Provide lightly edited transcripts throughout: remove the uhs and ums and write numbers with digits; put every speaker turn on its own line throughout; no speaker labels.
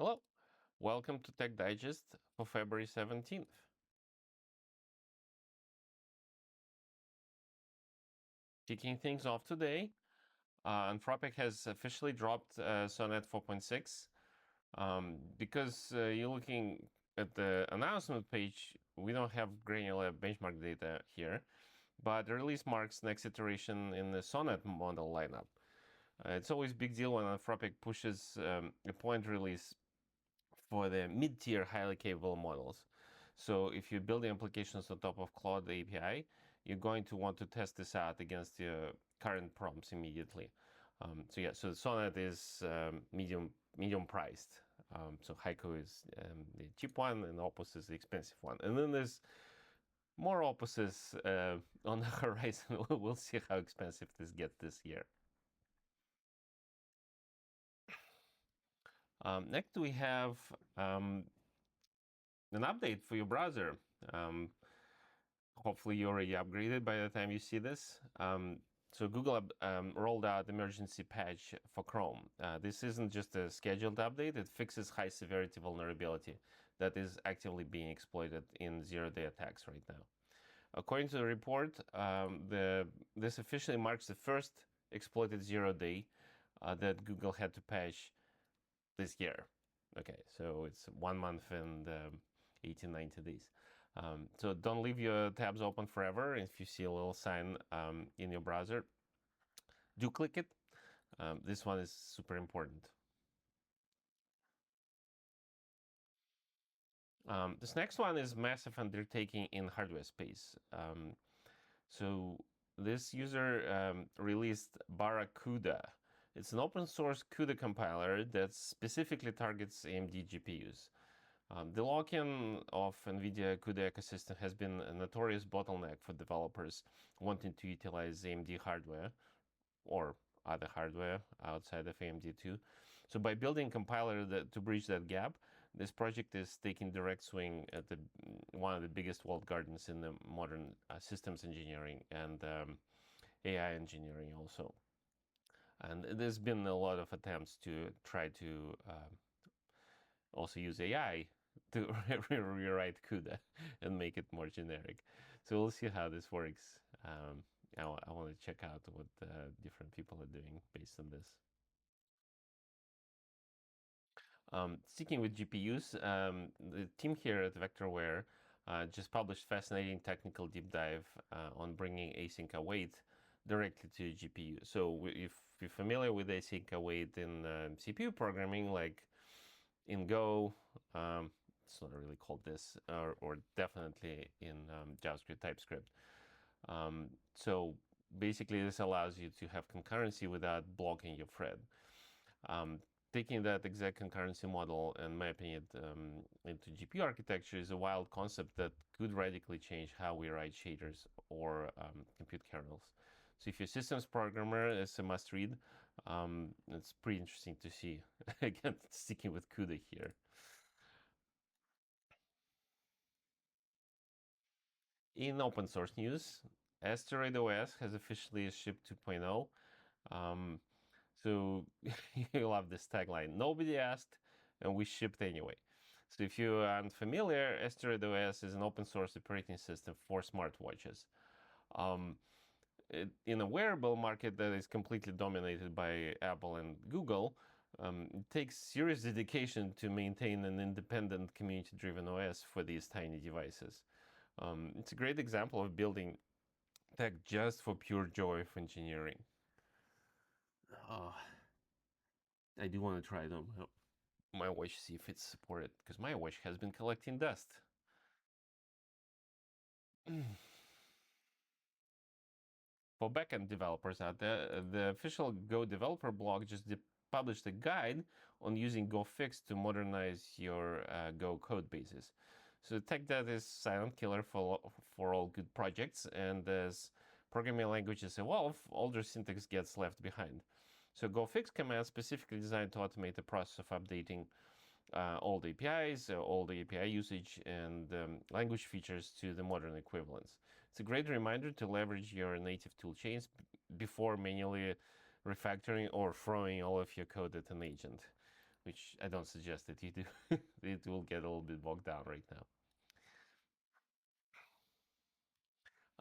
Hello, welcome to Tech Digest for February 17th. Kicking things off today, Anthropic has officially dropped Sonnet 4.6. Because you're looking at the announcement page, we don't have granular benchmark data here, but the release marks next iteration in the Sonnet model lineup. It's always a big deal when Anthropic pushes a point release for the mid-tier highly capable models. So if you're building applications on top of Claude API, you're going to want to test this out against your current prompts immediately. So Sonnet is medium priced. So Haiku is the cheap one, and Opus is the expensive one. And then there's more Opuses on the horizon. We'll see how expensive this gets this year. Next, we have an update for your browser. Hopefully, you already upgraded by the time you see this. So Google rolled out emergency patch for Chrome. This isn't just a scheduled update. It fixes high-severity vulnerability that is actively being exploited in zero-day attacks right now. According to the report, this officially marks the first exploited zero-day that Google had to patch this year. Okay, so it's 1 month and 18, 90 days. So don't leave your tabs open forever. If you see a little sign in your browser, do click it. This one is super important. This next one is massive undertaking in hardware space. So this user released BarraCUDA. It's an open source CUDA compiler that specifically targets AMD GPUs. The lock-in of NVIDIA CUDA ecosystem has been a notorious bottleneck for developers wanting to utilize AMD hardware or other hardware outside of AMD too. So by building a compiler to bridge that gap, this project is taking direct swing at one of the biggest walled gardens in the modern systems engineering and AI engineering also. And there's been a lot of attempts to try to also use AI to rewrite CUDA and make it more generic. So we'll see how this works. I want to check out what different people are doing based on this. Sticking with GPUs, the team here at Vectorware just published fascinating technical deep dive on bringing async await directly to GPU. So if you're familiar with async await in CPU programming, like in Go, it's not really called this, or definitely in JavaScript, TypeScript. So basically, this allows you to have concurrency without blocking your thread. Taking that exact concurrency model and mapping it into GPU architecture is a wild concept that could radically change how we write shaders or compute kernels. So if you're a systems programmer, it's a must-read. It's pretty interesting to see. Again, sticking with CUDA here. In open source news, AsteroidOS has officially shipped 2.0. So you love this tagline. Nobody asked, and we shipped anyway. So if you aren't familiar, AsteroidOS is an open source operating system for smartwatches. In a wearable market that is completely dominated by Apple and Google, it takes serious dedication to maintain an independent community-driven OS for these tiny devices. It's a great example of building tech just for pure joy of engineering. I do want to try them. My watch, see if it's supported, because my watch has been collecting dust. For backend developers out there, the official Go developer blog just published a guide on using Go Fix to modernize your Go code bases. So tech debt is silent killer for all good projects, and as programming languages evolve, older syntax gets left behind. So Go Fix command specifically designed to automate the process of updating old APIs, old API usage, and language features to the modern equivalents. It's a great reminder to leverage your native toolchains before manually refactoring or throwing all of your code at an agent. which I don't suggest that you do. It will get a little bit bogged down right now.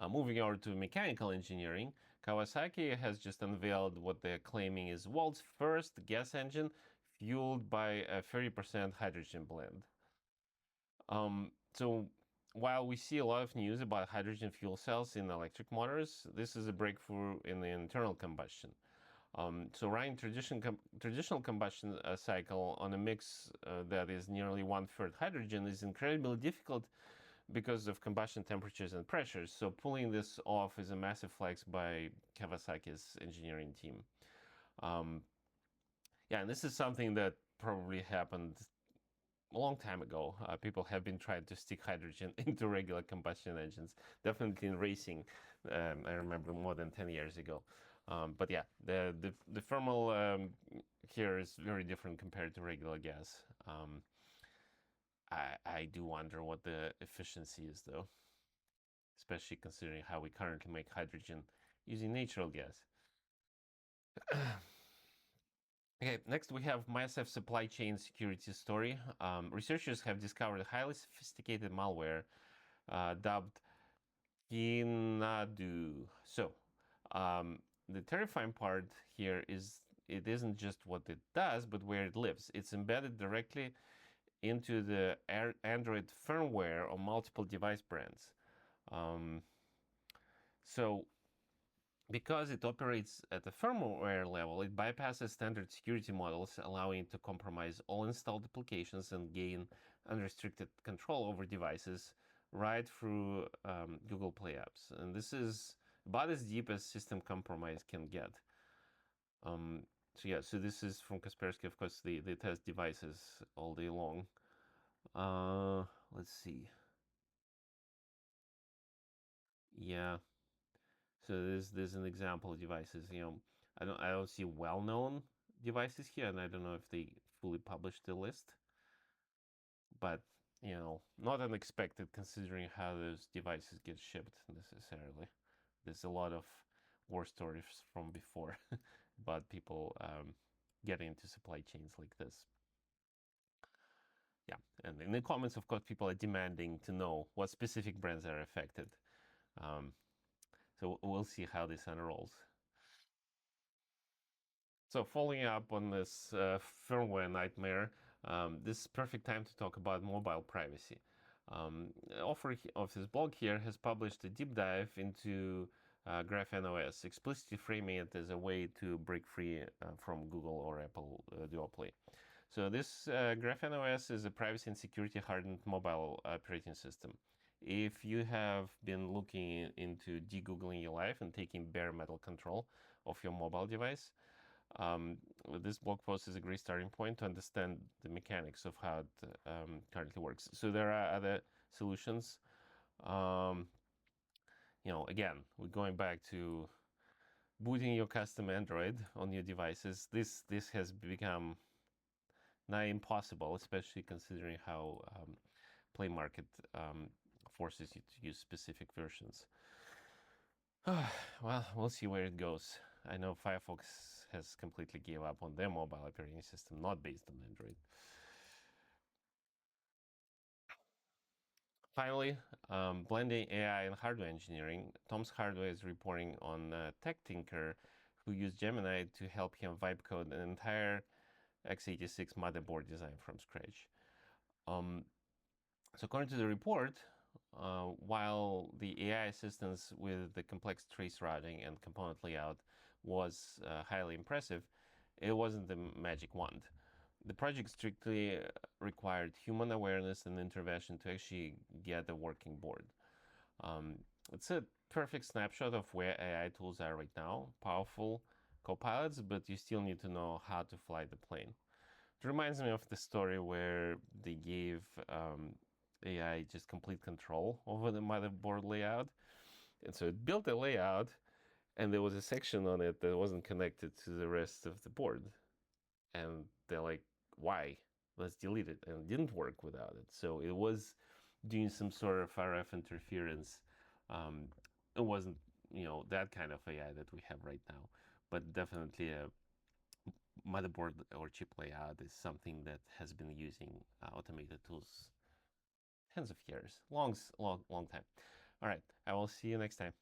Moving over to mechanical engineering, Kawasaki has just unveiled what they're claiming is world's first gas engine fueled by a 30% hydrogen blend. So while we see a lot of news about hydrogen fuel cells in electric motors, this is a breakthrough in the internal combustion. So running traditional combustion cycle on a mix that is nearly 1/3 hydrogen is incredibly difficult because of combustion temperatures and pressures. So pulling this off is a massive flex by Kawasaki's engineering team. Yeah, and this is something that probably happened a long time ago. People have been trying to stick hydrogen into regular combustion engines, definitely in racing. I remember more than 10 years ago. But yeah, the thermal here is very different compared to regular gas. I do wonder what the efficiency is, though, especially considering how we currently make hydrogen using natural gas. Okay, next we have massive supply chain security story. Researchers have discovered a highly sophisticated malware dubbed Keenadu. So, the terrifying part here is it isn't just what it does, but where it lives. It's embedded directly into the Android firmware on multiple device brands. So because it operates at the firmware level, it bypasses standard security models, allowing it to compromise all installed applications and gain unrestricted control over devices right through Google Play apps. And this is about as deep as system compromise can get. So yeah, so this is from Kaspersky. Of course, they test devices all day long. Let's see. Yeah. So there's an example of devices. I don't see well-known devices here, and I don't know if they fully published the list. But not unexpected considering how those devices get shipped necessarily. There's a lot of war stories from before about people getting into supply chains like this. Yeah, and in the comments, of course, people are demanding to know what specific brands are affected. So we'll see how this unrolls. So following up on this firmware nightmare, this is perfect time to talk about mobile privacy. Author of this blog here has published a deep dive into GrapheneOS, explicitly framing it as a way to break free from Google or Apple duopoly. So this GrapheneOS is a privacy and security hardened mobile operating system. If you have been looking into de-Googling your life and taking bare metal control of your mobile device, this blog post is a great starting point to understand the mechanics of how it currently works. So there are other solutions. Again, we're going back to booting your custom Android on your devices. This has become nigh impossible, especially considering how Play Market forces you to use specific versions. Well, we'll see where it goes. I know Firefox has completely gave up on their mobile operating system, not based on Android. Finally, blending AI and hardware engineering. Tom's Hardware is reporting on Tech Tinker, who used Gemini to help him vibe code an entire x86 motherboard design from scratch. So according to the report, while the AI assistance with the complex trace routing and component layout was highly impressive, it wasn't the magic wand. The project strictly required human awareness and intervention to actually get a working board. It's a perfect snapshot of where AI tools are right now, powerful copilots, but you still need to know how to fly the plane. It reminds me of the story where they gave AI just complete control over the motherboard layout. And so it built a layout, and there was a section on it that wasn't connected to the rest of the board. And they're like, why? Let's delete it. And it didn't work without it. So it was doing some sort of RF interference. It wasn't, that kind of AI that we have right now, but definitely a motherboard or chip layout is something that has been using automated tools tens of years, long time. All right, I will see you next time.